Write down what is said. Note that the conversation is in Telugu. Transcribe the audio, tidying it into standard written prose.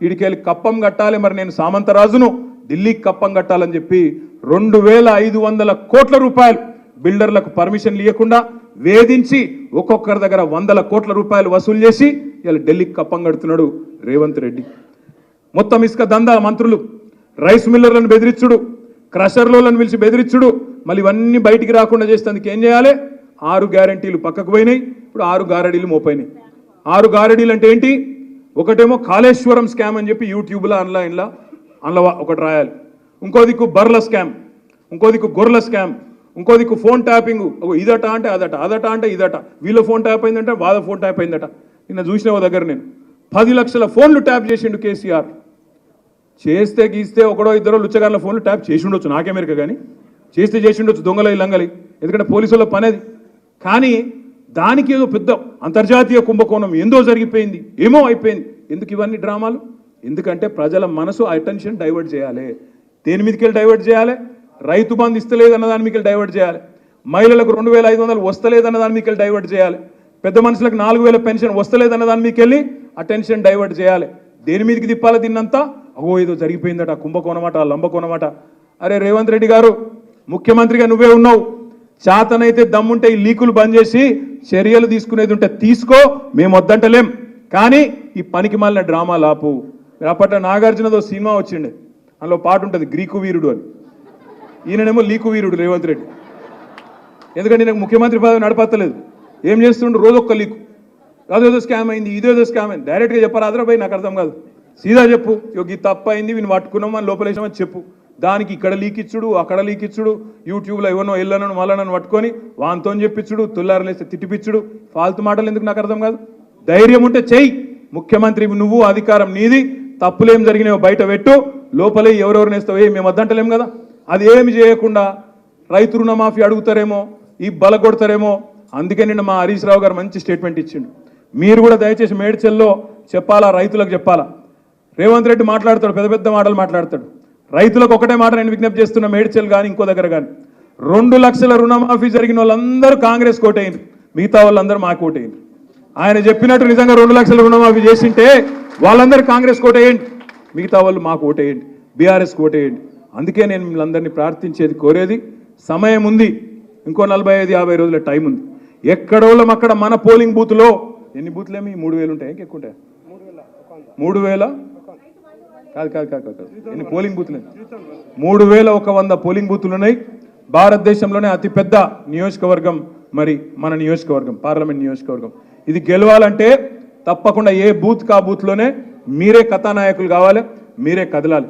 వీడికెళ్ళి కప్పం కట్టాలి, మరి నేను సామంతరాజును ఢిల్లీకి కప్పం కట్టాలని చెప్పి 2500 కోట్ల రూపాయలు బిల్డర్లకు పర్మిషన్ ఇవ్వకుండా వేధించి ఒక్కొక్కరి దగ్గర 100 కోట్ల రూపాయలు వసూలు చేసి ఇలా ఢిల్లీకి కప్పం కడుతున్నాడు రేవంత్ రెడ్డి. మొత్తం ఇసుక దందా మంత్రులు, రైస్ మిల్లర్లను బెదిరించుడు, క్రషర్లను పిలిచి బెదిరించుడు, మళ్ళీ ఇవన్నీ బయటికి రాకుండా చేసేందుకు ఏం చేయాలి? 6 గ్యారంటీలు పక్కకు పోయినాయి, ఇప్పుడు 6 గారడీలు మోపైనాయి. 6 గారడీలు అంటే ఏంటి? ఒకటేమో కాళేశ్వరం స్కామ్ అని చెప్పి యూట్యూబ్లో ఆన్లైన్లో ఒకటి రాయాలి, ఇంకో దిక్కు బర్ల స్కామ్, ఇంకో దిక్కు గొర్రెల స్కామ్, ఇంకో దిక్కు ఫోన్ ట్యాపింగ్, ఇదట అంటే అదట, అదట అంటే ఇదట, వీళ్ళ ఫోన్ ట్యాప్ అయిందంటే వాళ్ళ ఫోన్ ట్యాప్ అయిందట. నిన్న చూసిన దగ్గర నేను 10 లక్షల ఫోన్లు ట్యాప్ చేసిండు కేసీఆర్. చేస్తే గీస్తే ఒకడో ఇద్దరో లుచ్చగారుల ఫోన్లు ట్యాప్ చేసి ఉండొచ్చు, నాకేమెరక కానీ చేస్తే చేసి ఉండొచ్చు, దొంగలై లంగలి, ఎందుకంటే పోలీసుల పని అది. కానీ దానికి ఏదో పెద్ద అంతర్జాతీయ కుంభకోణం ఏందో జరిగిపోయింది, ఏమో అయిపోయింది. ఎందుకు ఇవన్నీ డ్రామాలు? ఎందుకంటే ప్రజల మనసు అటెన్షన్ డైవర్ట్ చేయాలి. దేని మీదకెళ్ళి డైవర్ట్ చేయాలి? రైతు బంధు ఇస్తలేదన్న దాని మీదకెళ్ళి డైవర్ట్ చేయాలి, మహిళలకు 2500 వస్తలేదన్న దాని మీదకెళ్ళి డైవర్ట్ చేయాలి, పెద్ద మనుషులకు 4000 పెన్షన్ వస్తలేదన్న దాని మీదకెళ్ళి అటెన్షన్ డైవర్ట్ చేయాలి. దేని మీదకి తిప్పాలి దీన్నంతా? అగో ఏదో జరిగిపోయిందట, కుంభకోణమాట, లంబకోణమాట. అరే రేవంత్ రెడ్డి గారు, ముఖ్యమంత్రిగా నువ్వే ఉన్నావు, చేతనైతే దమ్ముంటే ఈ లీకులు బంద్ చేసి చర్యలు తీసుకునేది ఉంటే తీసుకో, మేము వద్దంటలేం. కానీ ఈ పనికి మాలిన డ్రామాలు ఆపు. అప్పట్లో నాగార్జునదో సినిమా వచ్చిండే, అందులో పాట ఉంటుంది గ్రీకు వీరుడు అని. ఈయననేమో లీకు వీరుడు రేవంత్ రెడ్డి. ఎందుకంటే నాకు ముఖ్యమంత్రి పదవి నడపత్తలేదు, ఏం చేస్తుండ్రు? రోజొక్క లీకు, అదేదో స్కామ్ అయింది, ఇదేదో స్కామ్ అయింది. డైరెక్ట్గా చెప్పారు అదరాబాయ్, నాకు అర్థం కాదు, సీదా చెప్పు, ఈ తప్పు అయింది, వీని పట్టుకున్నాం అని లోపలేసామని చెప్పు. దానికి ఇక్కడ లీక్ ఇచ్చుడు, అక్కడ లీక్ ఇచ్చుడు, యూట్యూబ్లో ఎవరినో ఎల్లనను మళ్ళనను పట్టుకొని వాంతో చెప్పించుడు, తుల్లారలేస్తే తిట్టిపిచ్చుడు, ఫాల్తు మాటలు ఎందుకు నాకు అర్థం కాదు. ధైర్యం ఉంటే చెయ్యి, ముఖ్యమంత్రి నువ్వు, అధికారం నీది, తప్పులేం జరిగినాయో బయట పెట్టు, లోపలే ఎవరెవరు నేస్తావో మేము వద్దంటలేం కదా. అది ఏమి చేయకుండా రైతు రుణమాఫీ అడుగుతారేమో, ఈ బల కొడతారేమో. అందుకే నిన్న మా హరీష్ రావు గారు మంచి స్టేట్మెంట్ ఇచ్చిండు. మీరు కూడా దయచేసి మేడ్చల్లో చెప్పాలా, రైతులకు చెప్పాలా. రేవంత్ రెడ్డి మాట్లాడతాడు, పెద్ద పెద్ద మాటలు మాట్లాడతాడు. రైతులకు ఒకటే మాట నేను విజ్ఞప్తి చేస్తున్నా, మేడ్చల్ కానీ ఇంకో దగ్గర కానీ, 2 లక్షల రుణమాఫీ జరిగిన వాళ్ళందరూ కాంగ్రెస్ కోటేయండి, మిగతా వాళ్ళందరూ మా కోటేయండి. ఆయన చెప్పినట్టు నిజంగా 2 లక్షల రుణమాఫీ చేసింటే వాళ్ళందరూ కాంగ్రెస్ కోటేయండి, మిగతా వాళ్ళు మాకు ఓటేయండి, బీఆర్ఎస్ కోటేయండి. అందుకే నేను మిమ్మల్ని ప్రార్థించేది, కోరేది, సమయం ఉంది, ఇంకో 45-50 రోజుల టైం ఉంది. ఎక్కడోళ్ళం అక్కడ మన పోలింగ్ బూత్లో, ఎన్ని బూత్లేమి 3000 ఉంటాయి, ఇంకెక్కువ ఉంటాయి, 3000 కాదు ఎన్ని పోలింగ్ బూత్లు? 3100 పోలింగ్ బూత్లు ఉన్నాయి. భారతదేశంలోనే అతిపెద్ద నియోజకవర్గం మరి మన నియోజకవర్గం, పార్లమెంట్ నియోజకవర్గం. ఇది గెలవాలంటే తప్పకుండా ఏ బూత్ కా బూత్లోనే మీరే కథానాయకులు కావాలి, మీరే కదలాలి.